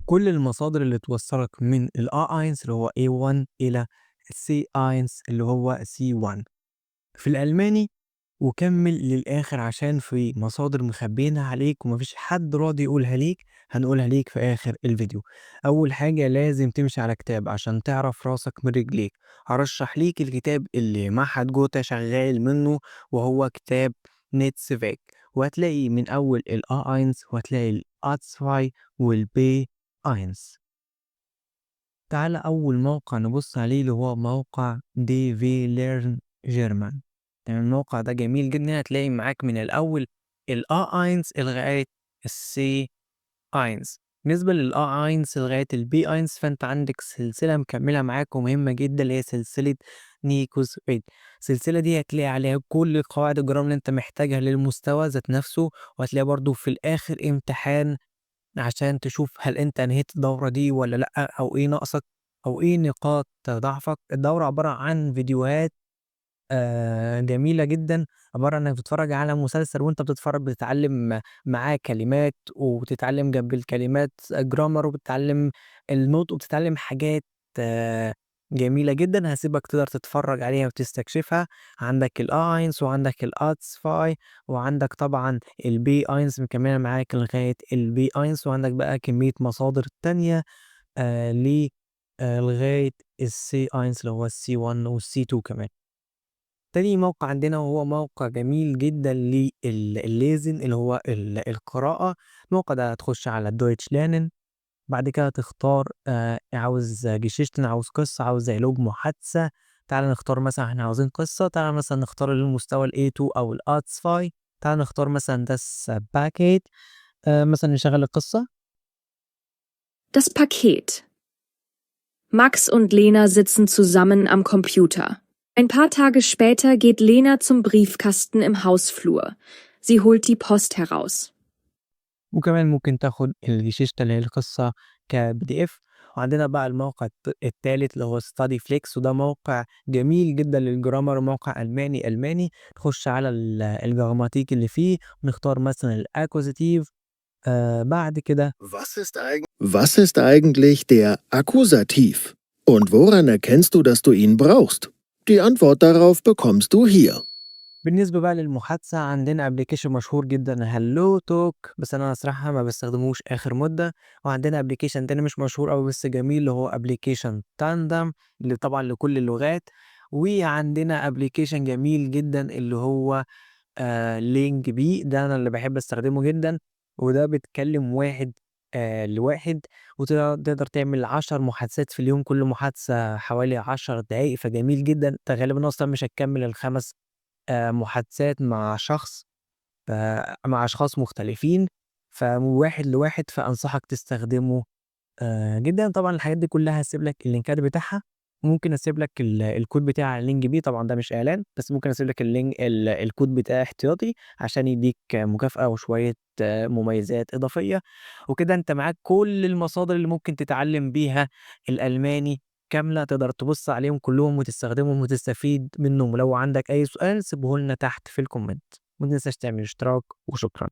كل المصادر اللي توصّلك من الA1 اللي هو A1 إلى الC1 اللي هو C1 في الألماني، وكمّل للآخر عشان في مصادر مخبّيينها عليك وما فيش حد راضي يقولها ليك، هنقولها ليك في آخر الفيديو. أول حاجة لازم تمشي على كتاب عشان تعرف راسك من رجليك، هارشّح ليك الكتاب اللي معهد جوتا شغّال منّه وهو كتاب نيتسفيك، وهتلاقي من أول الA1 وهتلاقي الA2 والB1. تعالَ أول موقع نبُص عليه اللي هو موقع DW Learn German. تمام، الموقع ده جميل جدًا، هتلاقي معاك من الأول الA1 لغاية الC1. بالنسبة للA1 لغاية الB1 فأنت عندك سلسلة مكمّلة معاك ومهمة جدًا اللي هي سلسلة نيكوس ريد. السلسلة دي هتلاقي عليها كل قواعد الجرامر اللي أنت محتاجها للمستوى ذات نفسه، وهتلاقي برضه في الآخر امتحان عشان تشوف هل أنت أنهيت الدورة دي والّا لأ، أو إيه ناقصك أو إيه نقاط ضعفك. الدورة عبارة عن فيديوهات جميلة جدًا، عبارة عن إنك بتتفرّج على مسلسل وأنت بتتفرّج بتتعلّم معاه كلمات، وبتتعلّم جنب الكلمات grammar وبتتعلّم النطق وبتتعلّم حاجات آه، جميلة جدًا، هاسيبك تقدر تتفرّج عليها وتستكشفها. عندك الA1 وعندك الA2 وعندك طبعًا الB1 مكمّلة معاك لغاية الB1 وعندك بقى كمية مصادر تانية ل لغاية الC1 اللي هو الC1 والC2 كمان. تاني موقع عندنا وهو موقع جميل جدًا الليزن اللي هو القراءة. الموقع ده هتخش على Deutsch lernen، بعد كده تختار عاوز Geschichten، عاوز قصة، عاوز dialog محادثة. تعالَ نختار مثلًا إحنا عاوزين قصة، تعالَ مثلًا نختار المستوى الA2 أو الA2. تعالَ نختار مثلًا das Paket، مثلًا نشغّل القصة. Das Paket. Max und Lena sitzen zusammen am Computer. Ein paar Tage später geht Lena zum Briefkasten im Hausflur. Sie holt die Post heraus. وكمان ممكن تاخد الشيشة اللي هي القصة كPDF. وعندنا بقى الموقع التالت اللي هو studyflix، وده موقع جميل جدًا للجرامر، موقع ألماني. نخش على الجراماتيك اللي فيه ونختار مثلًا الAkkusativ. بعد كده Was ist eigentlich der Akkusativ? Und woran erkennst du, dass du ihn brauchst? Die Antwort darauf bekommst du hier. بالنسبة بقى للمحادثة عندنا application مشهور جدًا hello talk، بس أنا الصراحة ما باستخدموش آخر مدة. وعندنا application تاني مش مشهور أوي بس جميل اللي هو application tandem اللي طبعًا لكل اللغات. وعندنا application جميل جدًا اللي هو LingB، ده أنا اللي باحب أستخدمه جدًا، وده بتكلم واحد لواحد، تقدر تعمل 10 محادثات في اليوم، كل محادثة حوالي 10 دقايق، فجميل جدًا. أنت غالبًا أصلًا مش هتكمل ال5 محادثات مع شخص، ف مع أشخاص مختلفين، فواحد لواحد، فأنصحك تستخدمه جدًا. طبعًا الحاجات دي كلّها هاسيب لك اللينكات بتاعها، وممكن أسيب لك الكود بتاع الlink بيه، طبعًا ده مش إعلان، بس ممكن أسيب لك الكود بتاعي احتياطي عشان يدّيك مكافأة وشوية مميزات إضافية. وكده أنت معاك كل المصادر اللي ممكن تتعلم بيها الألماني كاملة، تقدر تبُص عليهم كلّهم وتستخدمهم وتستفيد منّهم. ولو عندك أي سؤال سيبه لنا تحت في الكومنت، وما تنساش تعمل اشتراك، وشكرًا.